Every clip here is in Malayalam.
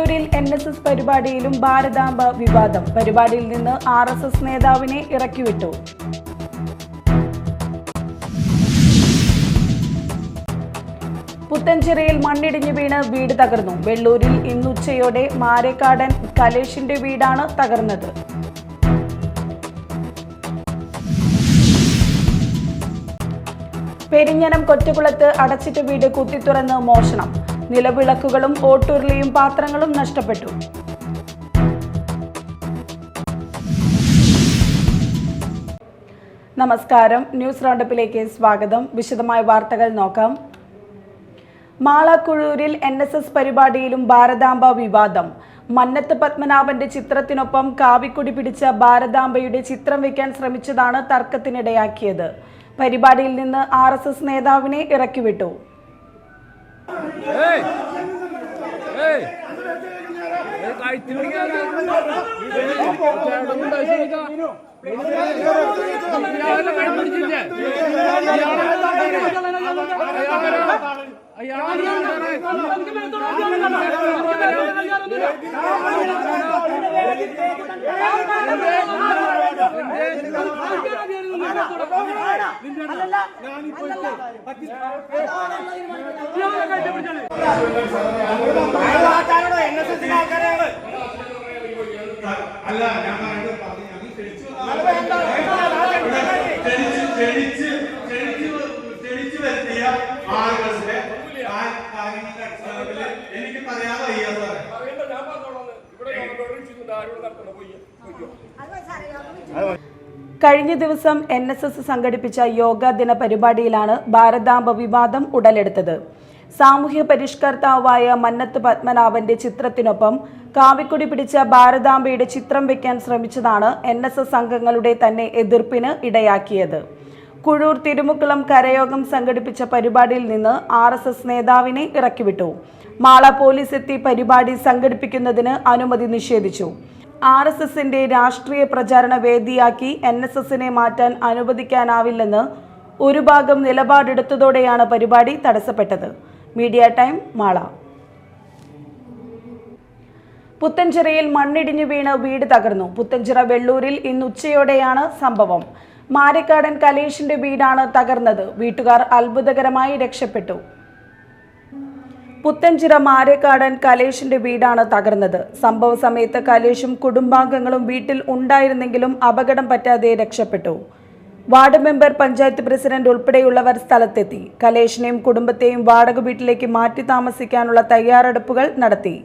വെള്ളൂരിൽ NSS പരിപാടിയിലും ഭാരതാംബ വിവാദം. പരിപാടിയിൽ നിന്ന് RSS നേതാവിനെ ഇറക്കിവിട്ടു. പുത്തഞ്ചിറയിൽ മണ്ണിടിഞ്ഞു വീണ് വീട് തകർന്നു. വെള്ളൂരിൽ ഇന്നുച്ചയോടെ മാരേക്കാടൻ കലേഷിന്റെ വീടാണ് തകർന്നത്. പെരിഞ്ഞനം കൊറ്റകുളത്ത് അടച്ചിട്ട വീട് കുത്തിത്തുറന്ന് മോഷണം. നിലവിളക്കുകളും ഓട്ടുരുളിയും പാത്രങ്ങളും നഷ്ടപ്പെട്ടു. നമസ്കാരം, ന്യൂസ് റൗണ്ടപ്പിലേക്ക് സ്വാഗതം. വിശദമായ വാർത്തകൾ നോക്കാം. മാളക്കുഴൂരിൽ NSS പരിപാടിയിലും ഭാരതാംബ വിവാദം. മന്നത്ത് പത്മനാഭന്റെ ചിത്രത്തിനൊപ്പം കാവിക്കൊടി പിടിച്ച ഭാരതാംബയുടെ ചിത്രം വയ്ക്കാൻ ശ്രമിച്ചതാണ് തർക്കത്തിനിടയാക്കിയത്. പരിപാടിയിൽ നിന്ന് RSS നേതാവിനെ ഇറക്കിവിട്ടു. കഴിഞ്ഞ ദിവസം NSS സംഘടിപ്പിച്ച യോഗ ദിന പരിപാടിയിലാണ് ഭാരതാംബ വിവാദം ഉടലെടുത്തത്. സാമൂഹ്യ പരിഷ്കർത്താവായ മന്നത്ത് പത്മനാഭന്റെ ചിത്രത്തിനൊപ്പം കാവിക്കൊടി പിടിച്ച ഭാരതാംബയുടെ ചിത്രം വയ്ക്കാൻ ശ്രമിച്ചതാണ് NSS അംഗങ്ങളുടെ തന്നെ എതിർപ്പിന് ഇടയാക്കിയത്. കുഴൂർ തിരുമുക്കുളം കരയോഗം സംഘടിപ്പിച്ച പരിപാടിയിൽ നിന്ന് RSS നേതാവിനെ ഇറക്കിവിട്ടു. മാള പോലീസ് എത്തി പരിപാടി സംഘടിപ്പിക്കുന്നതിന് അനുമതി നിഷേധിച്ചു. RSSന്റെ രാഷ്ട്രീയ പ്രചാരണ വേദിയാക്കി NSSനെ മാറ്റാൻ അനുവദിക്കാനാവില്ലെന്ന് ഒരു ഭാഗം നിലപാടെടുത്തതോടെയാണ് പരിപാടി തടസ്സപ്പെട്ടത്. Media time Mala. പുത്തഞ്ചിറയിൽ മണ്ണിടിഞ്ഞു വീണ് വീട് തകർന്നു. പുത്തഞ്ചിറ വെള്ളൂരിൽ ഇന്നുച്ചയോടെയാണ് സംഭവം. മാരേക്കാടൻ കലേഷിന്റെ വീടാണ് തകർന്നത്. വീട്ടുകാർ അത്ഭുതകരമായി രക്ഷപ്പെട്ടു. പുത്തഞ്ചിറ മാരേക്കാടൻ കലേഷിന്റെ വീടാണ് തകർന്നത്. സംഭവ സമയത്ത് കലേഷും കുടുംബാംഗങ്ങളും വീട്ടിൽ ഉണ്ടായിരുന്നെങ്കിലും അപകടം പറ്റാതെ രക്ഷപ്പെട്ടു. വാർഡ് മെമ്പർ, പഞ്ചായത്ത് പ്രസിഡന്റ് ഉൾപ്പെടെയുള്ളവർ സ്ഥലത്തെത്തി. കലേഷിനെയും കുടുംബത്തെയും വാടക വീട്ടിലേക്ക് മാറ്റി താമസിക്കാനുള്ള തയ്യാറെടുപ്പുകൾ നടത്തി.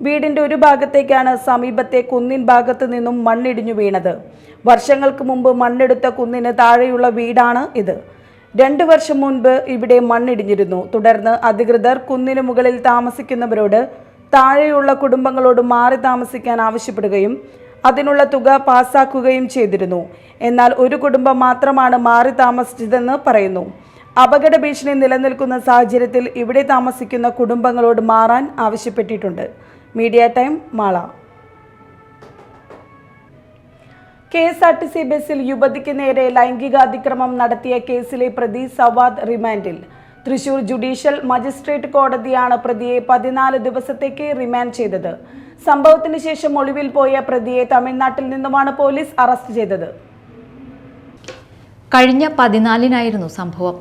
വീടിന്റെ ഒരു ഭാഗത്തേക്കാണ് സമീപത്തെ കുന്നിൻ ഭാഗത്തു നിന്നും മണ്ണിടിഞ്ഞു വീണത്. വർഷങ്ങൾക്ക് മുമ്പ് മണ്ണെടുത്ത കുന്നിന് താഴെയുള്ള വീടാണ് ഇത്. 2 വർഷം മുൻപ് ഇവിടെ മണ്ണിടിഞ്ഞിരുന്നു. തുടർന്ന് അധികൃതർ കുന്നിനു മുകളിൽ താമസിക്കുന്നവരോട് താഴെയുള്ള കുടുംബങ്ങളോട് മാറി താമസിക്കാൻ ആവശ്യപ്പെടുകയും അതിനുള്ള തുക പാസാക്കുകയും ചെയ്തിരുന്നു. എന്നാൽ ഒരു കുടുംബം മാത്രമാണ് മാറി താമസിച്ചതെന്ന് പറയുന്നു. അപകട ഭീഷണി നിലനിൽക്കുന്ന സാഹചര്യത്തിൽ ഇവിടെ താമസിക്കുന്ന കുടുംബങ്ങളോട് മാറാൻ ആവശ്യപ്പെട്ടിട്ടുണ്ട്. Media time Mala. KSRTC ബസ്സിൽ യുവതിക്ക് നേരെ ലൈംഗികാതിക്രമം നടത്തിയ കേസിലെ പ്രതി സവാദ് റിമാൻഡിൽ. തൃശൂർ ജുഡീഷ്യൽ മജിസ്ട്രേറ്റ് കോടതിയാണ് പ്രതിയെ 14 ദിവസത്തേക്ക് റിമാൻഡ് ചെയ്തത്. സംഭവത്തിന് ശേഷം ഒളിവിൽ പോയ പ്രതിയെ തമിഴ്നാട്ടിൽ നിന്നുമാണ് പോലീസ് അറസ്റ്റ് ചെയ്തത്. കഴിഞ്ഞ 14-നായിരുന്നു സംഭവം.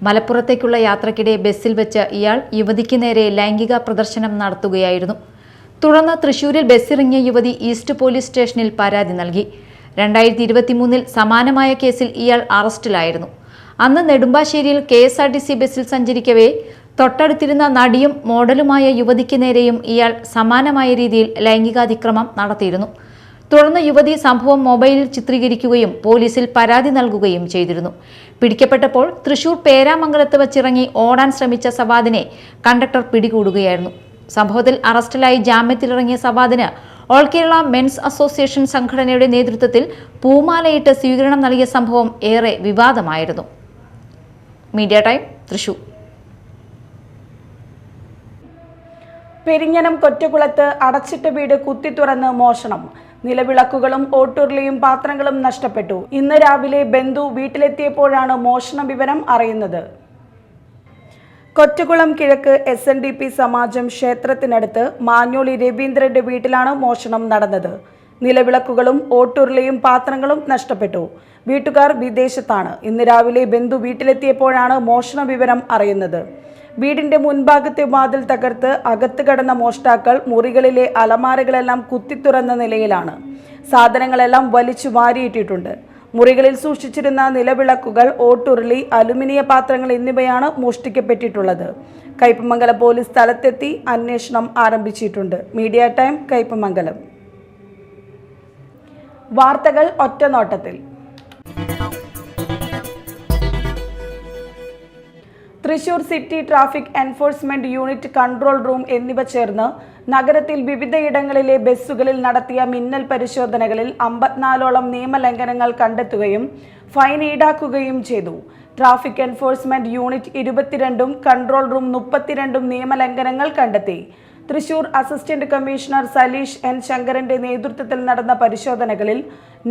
മലപ്പുറത്തേക്കുള്ള യാത്രക്കിടെ ബസ്സിൽ വെച്ച് ഇയാൾ യുവതിക്ക് നേരെ ലൈംഗിക പ്രദർശനം നടത്തുകയായിരുന്നു. തുടർന്ന് തൃശൂരിൽ ബസ്സിറങ്ങിയ യുവതി ഈസ്റ്റ് പോലീസ് സ്റ്റേഷനിൽ പരാതി നൽകി. 2023-ൽ സമാനമായ കേസിൽ ഇയാൾ അറസ്റ്റിലായിരുന്നു. അന്ന് നെടുമ്പാശ്ശേരിയിൽ KSRTC ബസ്സിൽ സഞ്ചരിക്കവേ തൊട്ടടുത്തിരുന്ന നടിയും മോഡലുമായ യുവതിക്ക് നേരെയും ഇയാൾ സമാനമായ രീതിയിൽ ലൈംഗികാതിക്രമം നടത്തിയിരുന്നു. തുടർന്ന് യുവതി സംഭവം മൊബൈലിൽ ചിത്രീകരിക്കുകയും പോലീസിൽ പരാതി നൽകുകയും ചെയ്തിരുന്നു. പിടിക്കപ്പെട്ടപ്പോൾ തൃശൂർ പേരാമംഗലത്ത് വച്ചിറങ്ങി ഓടാൻ ശ്രമിച്ച സവാദിനെ കണ്ടക്ടർ പിടികൂടുകയായിരുന്നു. സംഭവത്തിൽ അറസ്റ്റിലായി ജാമ്യത്തിലിറങ്ങിയ സവാദിന് ഓൾ കേരള മെൻസ് അസോസിയേഷൻ സംഘടനയുടെ നേതൃത്വത്തിൽ പൂമാലയിട്ട് സ്വീകരണം നൽകിയ സംഭവം ഏറെ വിവാദമായിരുന്നു. Media time Thrissur. പെരിഞ്ഞനം കൊറ്റകുളത്ത് അടച്ചിട്ട വീട് കുത്തിത്തുറന്ന് മോഷണം. നിലവിളക്കുകളും ഓട്ടുരുളിയും പാത്രങ്ങളും നഷ്ടപ്പെട്ടു. ഇന്ന് രാവിലെ ബന്ധു വീട്ടിലെത്തിയപ്പോഴാണ് മോഷണ വിവരം അറിയുന്നത്. കൊറ്റകുളം കിഴക്ക് SNDP സമാജം ക്ഷേത്രത്തിനടുത്ത് മാഞ്ഞോളി രവീന്ദ്രന്റെ വീട്ടിലാണ് മോഷണം നടന്നത്. നിലവിളക്കുകളും ഓട്ടുരുളിയും പാത്രങ്ങളും നഷ്ടപ്പെട്ടു. വീട്ടുകാർ വിദേശത്താണ്. ഇന്ന് രാവിലെ ബന്ധു വീട്ടിലെത്തിയപ്പോഴാണ് മോഷണ വിവരം അറിയുന്നത്. വീടിന്റെ മുൻഭാഗത്തെ വാതിൽ തകർത്ത് അകത്ത് കടന്ന മോഷ്ടാക്കൾ മുറികളിലെ അലമാരകളെല്ലാം കുത്തിത്തുറന്ന നിലയിലാണ്. സാധനങ്ങളെല്ലാം വലിച്ചു വാരിയിട്ടിട്ടുണ്ട്. മുറികളിൽ സൂക്ഷിച്ചിരുന്ന നിലവിളക്കുകൾ, ഓട്ടുരുളി, അലുമിനിയ പാത്രങ്ങൾ എന്നിവയാണ് മോഷ്ടിക്കപ്പെട്ടിട്ടുള്ളത്. കയ്പമംഗലം പോലീസ് സ്ഥലത്തെത്തി അന്വേഷണം ആരംഭിച്ചിട്ടുണ്ട്. Media time, Kaipamangalam. വാർത്തകൾ ഒറ്റനോട്ടത്തിൽ. Thrissur city traffic enforcement unit control room എന്നിവ ചേർന്ന് നഗരത്തിൽ വിവിധയിടങ്ങളിലെ ബസ്സുകളിൽ നടത്തിയ മിന്നൽ പരിശോധനകളിൽ 54ഓളം നിയമലംഘനങ്ങൾ കണ്ടെത്തുകയും ഫൈൻ ഈടാക്കുകയും ചെയ്തു. ട്രാഫിക് എൻഫോഴ്സ്മെന്റ് യൂണിറ്റ് 22ഉം കൺട്രോൾ റൂം 32ഉം നിയമലംഘനങ്ങൾ കണ്ടെത്തി. Thrissur assistant commissioner Saleesh N. ശങ്കരന്റെ നേതൃത്വത്തിൽ നടന്ന പരിശോധനകളിൽ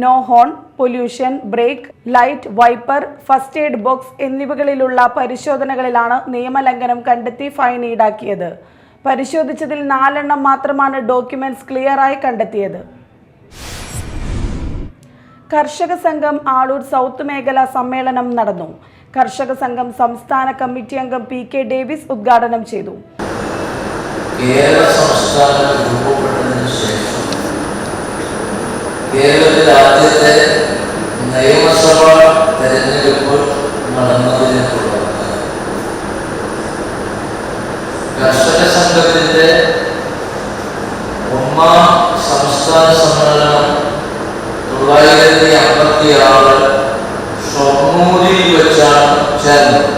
no horn, pollution, brake, light, wiper, first aid box എന്നിവകളിലുള്ള പരിശോധനകളിലാണ് നിയമലംഘനം കണ്ടെത്തി ഫൈൻ ഈടാക്കിയത്. പരിശോധിച്ചതിൽ 4 എണ്ണം മാത്രമാണ് ഡോക്യുമെന്റ്സ് ക്ലിയറായി കണ്ടെത്തിയത്. കർഷക സംഘം ആളൂർ സൗത്ത് മേഖലാ സമ്മേളനം നടന്നു. കർഷക സംഘം സംസ്ഥാന കമ്മിറ്റി അംഗം PK ഡേവിസ് ഉദ്ഘാടനം ചെയ്തു. കേരള സംസ്ഥാനം രൂപപ്പെട്ടതിന് ശേഷം കേരളത്തിൽ ആദ്യത്തെ നിയമസഭാ തെരഞ്ഞെടുപ്പ് നടന്നതിനെ തുടർന്ന് കർഷക സംഘത്തിന്റെ 1ാം സംസ്ഥാന സമ്മേളനം 1956 ഷൊർണൂരിൽ വെച്ചാണ് ചേർന്നത്.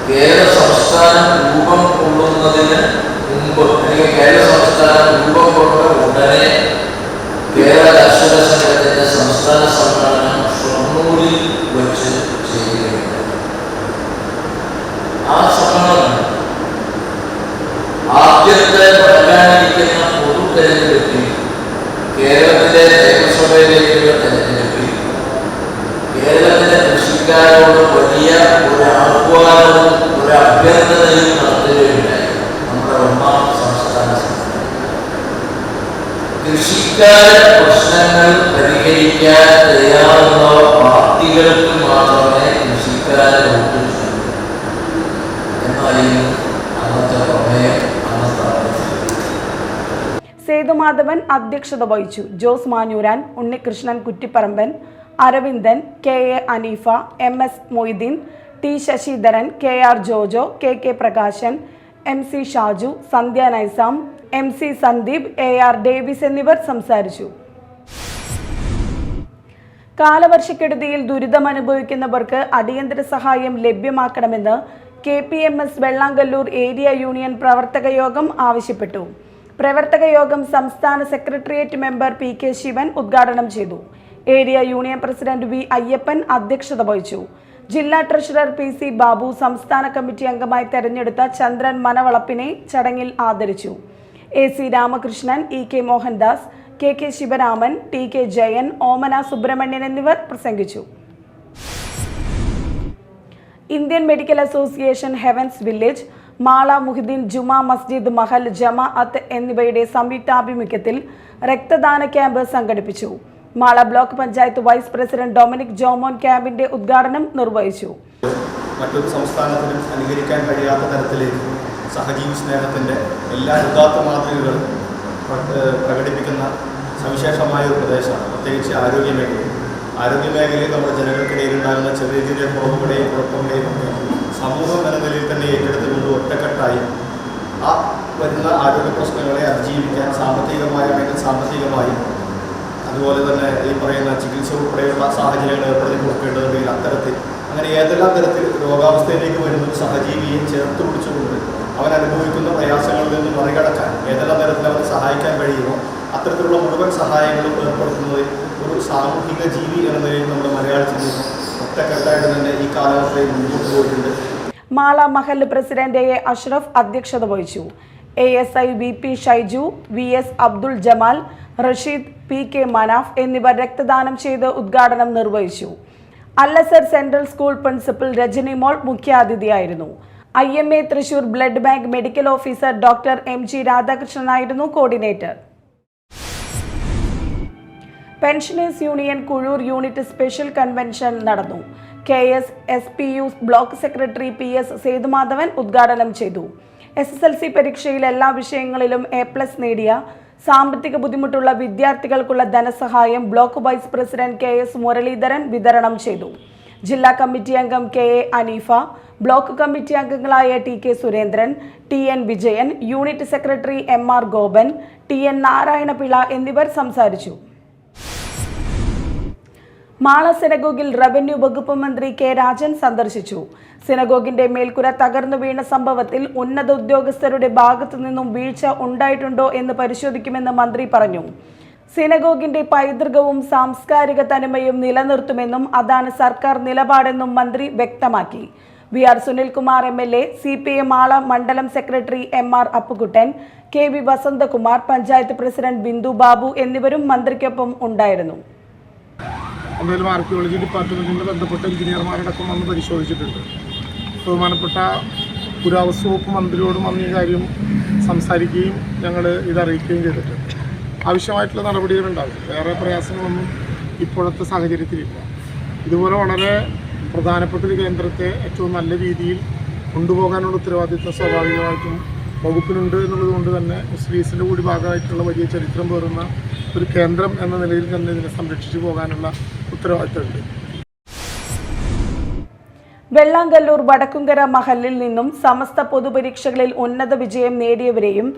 കേരള സംസ്ഥാനം രൂപം കൊള്ളുന്നതിന് മുമ്പ്, അല്ലെങ്കിൽ കേരള സംസ്ഥാനം രൂപം കൊണ്ട ഉടനെ കേരള കർഷക സംഘത്തിന്റെ സംസ്ഥാന സമ്മേളനം ഷൊർണൂരിൽ വെച്ച് ചെയ്യുകയുണ്ട്. ആ സമ്മേളനം ആദ്യത്തെ വരാനിരിക്കുന്ന പൊതു തെരഞ്ഞെടുപ്പിൽ, കേരളത്തിലെ നിയമസഭയിലേക്കുള്ള തെരഞ്ഞെടുപ്പിൽ കേരളത്തിലെ കൃഷിക്കാരോട് വലിയ ഒരു ആഹ്വാനവും ഒരു അഭ്യർത്ഥനയും നടത്തുകയുണ്ടായി. നമ്മുടെ 1ാം സംസ്ഥാന സമ്മേളനം കൃഷിക്കാരുടെ പ്രശ്നങ്ങൾ പരിഹരിക്കാൻ തയ്യാറുള്ള പാർട്ടികൾക്ക് മാത്രമേ കൃഷിക്കാരെ വോട്ട് ചെയ്യൂ എന്നായിരുന്നു അന്നത്തെ പ്രമേയം. സേതുമാധവൻ അധ്യക്ഷത വഹിച്ചു. Jose Manjooran, Unnikrishnan Kuttipparamban, Aravindan, KA Aneefa, MS Moideen, T Sasidharan, KR Jojo, KK Prakashan, MC Shaju, Sandhya Naisam, MC Sandeep, AR Davis എന്നിവർ സംസാരിച്ചു. കാലവർഷക്കെടുതിയിൽ ദുരിതമനുഭവിക്കുന്നവർക്ക് അടിയന്തര സഹായം ലഭ്യമാക്കണമെന്ന് KPMS വെള്ളാങ്കല്ലൂർ ഏരിയ യൂണിയൻ പ്രവർത്തക യോഗം ആവശ്യപ്പെട്ടു. പ്രവർത്തക യോഗം സംസ്ഥാന സെക്രട്ടേറിയറ്റ് മെമ്പർ PK ശിവൻ ഉദ്ഘാടനം ചെയ്തു. Area union president V Ayyappan അധ്യക്ഷത വഹിച്ചു. ജില്ലാ ട്രഷറർ PC ബാബു, സംസ്ഥാന കമ്മിറ്റി അംഗമായി തെരഞ്ഞെടുത്ത ചന്ദ്രൻ മനവളപ്പിനെ ചടങ്ങിൽ ആദരിച്ചു. AC Ramakrishnan, EK Mohandas, KK Sivaraman, TK Jayan, ഓമന സുബ്രഹ്മണ്യൻ എന്നിവർ പ്രസംഗിച്ചു. Indian medical association heavens village, Mala Muhiyuddin Juma Masjid Mahal Jamaat എന്നിവയുടെ സംയുക്താഭിമുഖ്യത്തിൽ രക്തദാന ക്യാമ്പ് സംഘടിപ്പിച്ചു. Mala block panchayat vice president Dominic Jomon ക്യാമ്പിന്റെ ഉദ്ഘാടനം നിർവഹിച്ചു. മറ്റൊരു സംസ്ഥാനത്തിനും അനുകരിക്കാൻ കഴിയാത്ത തരത്തിലേക്ക് സഹജീവി സ്നേഹത്തിൻ്റെ എല്ലാ ഉദാത്ത മാതൃകകളും പ്രകടിപ്പിക്കുന്ന സവിശേഷമായ ഒരു പ്രദേശമാണ്, പ്രത്യേകിച്ച് ആരോഗ്യമേഖലയിൽ നമ്മുടെ ജനങ്ങൾക്കിടയിൽ ഉണ്ടാകുന്ന ചെറിയ ചെറിയ കുറവുകളെയും കുഴപ്പങ്ങളെയും സമൂഹം എന്ന നിലയിൽ തന്നെ ഏറ്റെടുത്തുകൊണ്ട് ഒറ്റക്കെട്ടായി ആ വരുന്ന ആരോഗ്യ പ്രശ്നങ്ങളെ അതിജീവിക്കാൻ സാമ്പത്തികമായി അതുപോലെ തന്നെ ഈ പറയുന്ന ചികിത്സ ഉൾപ്പെടെയുള്ള സാഹചര്യങ്ങൾ ഏർപ്പെടുത്തി കൊടുക്കേണ്ടതുണ്ടെങ്കിൽ അത്തരത്തിൽ അങ്ങനെ ഏതെല്ലാം തരത്തിൽ രോഗാവസ്ഥയിലേക്ക് വരുന്ന ഒരു സഹജീവിയെ ചേർത്ത് പിടിച്ചുകൊണ്ട് അവൻ അനുഭവിക്കുന്ന പ്രയാസങ്ങളിൽ നിന്ന് മറികടക്കാൻ ഏതെല്ലാം തരത്തിൽ അവനെ സഹായിക്കാൻ കഴിയുമോ അത്തരത്തിലുള്ള മുഴുവൻ സഹായങ്ങളും ഏർപ്പെടുത്തുന്നത് ഒരു സാമൂഹിക ജീവി എന്ന നിലയിൽ നമ്മുടെ മലയാളത്തിൽ ഒറ്റക്കെട്ടായിട്ട് തന്നെ ഈ കാലഘട്ടത്തിൽ മുൻപോട്ട് പോയിട്ടുണ്ട്. മാള മഹൽ പ്രസിഡന്റ് A അഷ്റഫ് അധ്യക്ഷത വഹിച്ചു. ASI VP Shaiju, VS Abdul Jamal, Rasheed, PK Manaf എന്നിവർ രക്തദാനം ചെയ്ത് ഉദ്ഘാടനം നിർവഹിച്ചു. Al Azhar central school principal Rajani Mol മുഖ്യാതിഥിയായിരുന്നു. IMA Thrissur blood bank medical officer doctor MG രാധാകൃഷ്ണനായിരുന്നു coordinator. Pensioners union Kuzhur unit special convention നടന്നു. KSSPU block secretary PS Sethumadhavan ഉദ്ഘാടനം ചെയ്തു. SSLC പരീക്ഷയിൽ എല്ലാ വിഷയങ്ങളിലും A+ നേടിയ സാമ്പത്തിക ബുദ്ധിമുട്ടുള്ള വിദ്യാർത്ഥികൾക്കുള്ള ധനസഹായം block vice president KS Muraleedharan വിതരണം ചെയ്തു. ജില്ലാ കമ്മിറ്റി അംഗം KA അനീഫ, ബ്ലോക്ക് കമ്മിറ്റി അംഗങ്ങളായ TK Surendran, TN Vijayan, unit secretary MR Gopan, TN Narayanapillai എന്നിവർ സംസാരിച്ചു. മാള സിനഗോഗിൽ റവന്യൂ വകുപ്പ് മന്ത്രി K രാജൻ സന്ദർശിച്ചു. സിനഗോഗിന്റെ മേൽക്കുര തകർന്നു വീണ സംഭവത്തിൽ ഉന്നത ഉദ്യോഗസ്ഥരുടെ ഭാഗത്തു നിന്നും വീഴ്ച ഉണ്ടായിട്ടുണ്ടോ എന്ന് പരിശോധിക്കുമെന്ന് മന്ത്രി പറഞ്ഞു. സിനഗോഗിന്റെ പൈതൃകവും സാംസ്കാരിക തനിമയും നിലനിർത്തുമെന്നും അതാണ് സർക്കാർ നിലപാടെന്നും മന്ത്രി വ്യക്തമാക്കി. VR Sunilkumar MLA, CPM Mala മണ്ഡലം secretary MR Appukuttan, KV Vasanthakumar, panchayat president Bindu Babu എന്നിവരും മന്ത്രിക്കൊപ്പം ഉണ്ടായിരുന്നു. എന്തായാലും ആർക്കിയോളജി ഡിപ്പാർട്ട്മെൻറ്റിൻ്റെ ബന്ധപ്പെട്ട എഞ്ചിനീയർമാരടക്കം വന്ന് പരിശോധിച്ചിട്ടുണ്ട്. ബഹുമാനപ്പെട്ട പുരാവസ്തു വകുപ്പ് മന്ത്രിയോടും വന്ന് ഈ കാര്യം സംസാരിക്കുകയും ഞങ്ങൾ ഇതറിയിക്കുകയും ചെയ്തിട്ടുണ്ട്. ആവശ്യമായിട്ടുള്ള നടപടികളുണ്ടാകും. വേറെ പ്രയാസങ്ങളൊന്നും ഇപ്പോഴത്തെ സാഹചര്യത്തിലില്ല. ഇതുപോലെ വളരെ പ്രധാനപ്പെട്ട ഒരു കേന്ദ്രത്തെ ഏറ്റവും നല്ല രീതിയിൽ കൊണ്ടുപോകാനുള്ള ഉത്തരവാദിത്വം സ്വാഭാവികമായിട്ടും വകുപ്പിനുണ്ട് എന്നുള്ളത് കൊണ്ട് തന്നെ മുസ്ലിംസിൻ്റെ കൂടി ഭാഗമായിട്ടുള്ള വലിയ ചരിത്രം പേറുന്ന ഒരു കേന്ദ്രം എന്ന നിലയിൽ തന്നെ ഇതിനെ സംരക്ഷിച്ചു പോകാനുള്ള ഉത്തരവാദിത്തമുണ്ട്. വെള്ളാങ്കല്ലൂർ വടക്കുംകര മഹലിൽ നിന്നും സമസ്ത പൊതുപരീക്ഷകളിൽ ഉന്നത വിജയം നേടിയവരെയും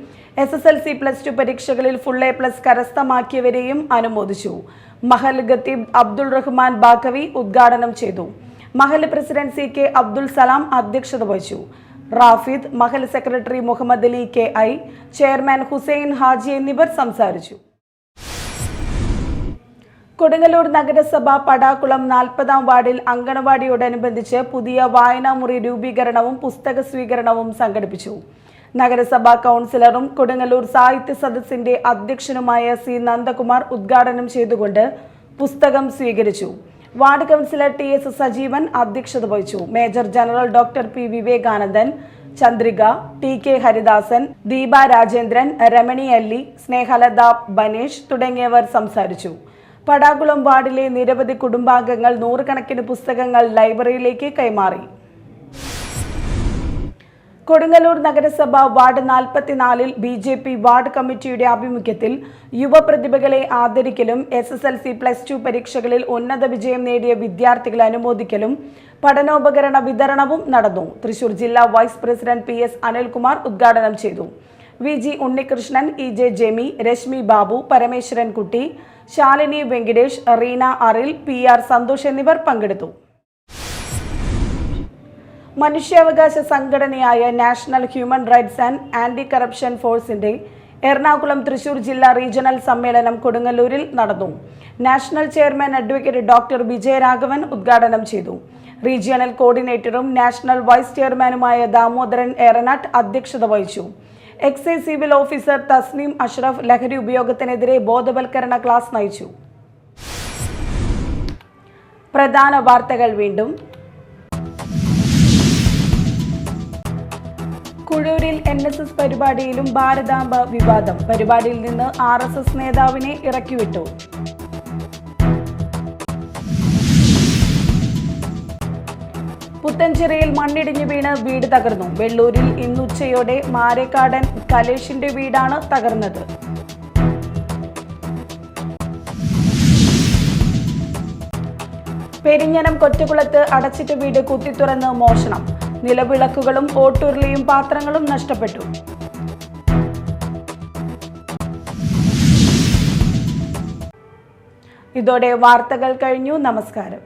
SSLC +2 പരീക്ഷകളിൽ ഫുൾ A+ കരസ്ഥമാക്കിയവരെയും അനുമോദിച്ചു. മഹൽ ഖത്തീബ് അബ്ദുൾ റഹ്മാൻ ബാക്കവി ഉദ്ഘാടനം ചെയ്തു. മഹൽ പ്രസിഡന്റ് CK അബ്ദുൾ സലാം അധ്യക്ഷത വഹിച്ചു. Rafid, Mahal secretary Muhammad Ali KI, chairman Hussain Haji എന്നിവർ സംസാരിച്ചു. കൊടുങ്ങല്ലൂർ നഗരസഭ പടാക്കുളം 40-ാം വാർഡിൽ അങ്കണവാടിയോടനുബന്ധിച്ച് പുതിയ വായനാമുറി രൂപീകരണവും പുസ്തക സ്വീകരണവും സംഘടിപ്പിച്ചു. നഗരസഭാ കൗൺസിലറും കൊടുങ്ങല്ലൂർ സാഹിത്യ സദസ്സിന്റെ അധ്യക്ഷനുമായ C നന്ദകുമാർ ഉദ്ഘാടനം ചെയ്തുകൊണ്ട് പുസ്തകം സ്വീകരിച്ചു. വാർഡ് കൗൺസിലർ TS സജീവൻ അധ്യക്ഷത വഹിച്ചു. മേജർ ജനറൽ ഡോക്ടർ P വിവേകാനന്ദൻ, ചന്ദ്രിക, TK ഹരിദാസൻ, ദീപ രാജേന്ദ്രൻ, രമണി അല്ലി, സ്നേഹലത ബനേഷ് തുടങ്ങിയവർ സംസാരിച്ചു. പടാകുളം വാർഡിലെ നിരവധി കുടുംബാംഗങ്ങൾ നൂറുകണക്കിന് പുസ്തകങ്ങൾ ലൈബ്രറിയിലേക്ക് കൈമാറി. കൊടുങ്ങല്ലൂർ നഗരസഭ വാർഡ് 44-ൽ BJP വാർഡ് കമ്മിറ്റിയുടെ ആഭിമുഖ്യത്തിൽ യുവപ്രതിഭകളെ ആദരിക്കലും SSLC +2 പരീക്ഷകളിൽ ഉന്നത വിജയം നേടിയ വിദ്യാർത്ഥികളെ അനുമോദിക്കലും പഠനോപകരണ വിതരണവും നടന്നു. തൃശൂർ ജില്ലാ വൈസ് പ്രസിഡന്റ് PS അനിൽകുമാർ ഉദ്ഘാടനം ചെയ്തു. VG ഉണ്ണികൃഷ്ണൻ, EJ ജെമി, രശ്മി ബാബു, പരമേശ്വരൻ കുട്ടി, ശാലിനി വെങ്കിടേഷ്, റീന അറിൽ, PR സന്തോഷ് എന്നിവർ പങ്കെടുത്തു. മനുഷ്യാവകാശ സംഘടനയായ national human rights and anti corruption ഫോഴ്സിന്റെ എറണാകുളം തൃശൂർ ജില്ലാ റീജിയണൽ സമ്മേളനം കൊടുങ്ങല്ലൂരിൽ നടന്നു. National chairman advocate doctor Vijayaraghavan ഉദ്ഘാടനം ചെയ്തു. റീജിയണൽ കോർഡിനേറ്ററും നാഷണൽ വൈസ് ചെയർമാനുമായ ദാമോദരൻ ഏറനാട്ട് അധ്യക്ഷത വഹിച്ചു. Excise civil officer Tasneem Ashraf ലഹരി ഉപയോഗത്തിനെതിരെ ബോധവൽക്കരണ ക്ലാസ് നയിച്ചു. പ്രധാന വാർത്തകൾ വീണ്ടും. കുഴൂരിൽ NSS പരിപാടിയിലും ഭാരതാംബ വിവാദം. പരിപാടിയിൽ നിന്ന് RSS നേതാവിനെ ഇറക്കിവിട്ടു. പുത്തഞ്ചിറയിൽ മണ്ണിടിഞ്ഞു വീണ് വീട് തകർന്നു. വെള്ളൂരിൽ ഇന്നുച്ചയോടെ മാരേക്കാടൻ കലേഷിന്റെ വീടാണ് തകർന്നത്. പെരിഞ്ഞനം കൊറ്റകുളത്ത് അടച്ചിട്ട വീട് കുത്തിത്തുറന്ന് മോഷണം. നിലവിളക്കുകളും ഓട്ടുരുളിയും പാത്രങ്ങളും നഷ്ടപ്പെട്ടു. ഇതോടെ വാർത്തകൾ കഴിഞ്ഞു. നമസ്കാരം.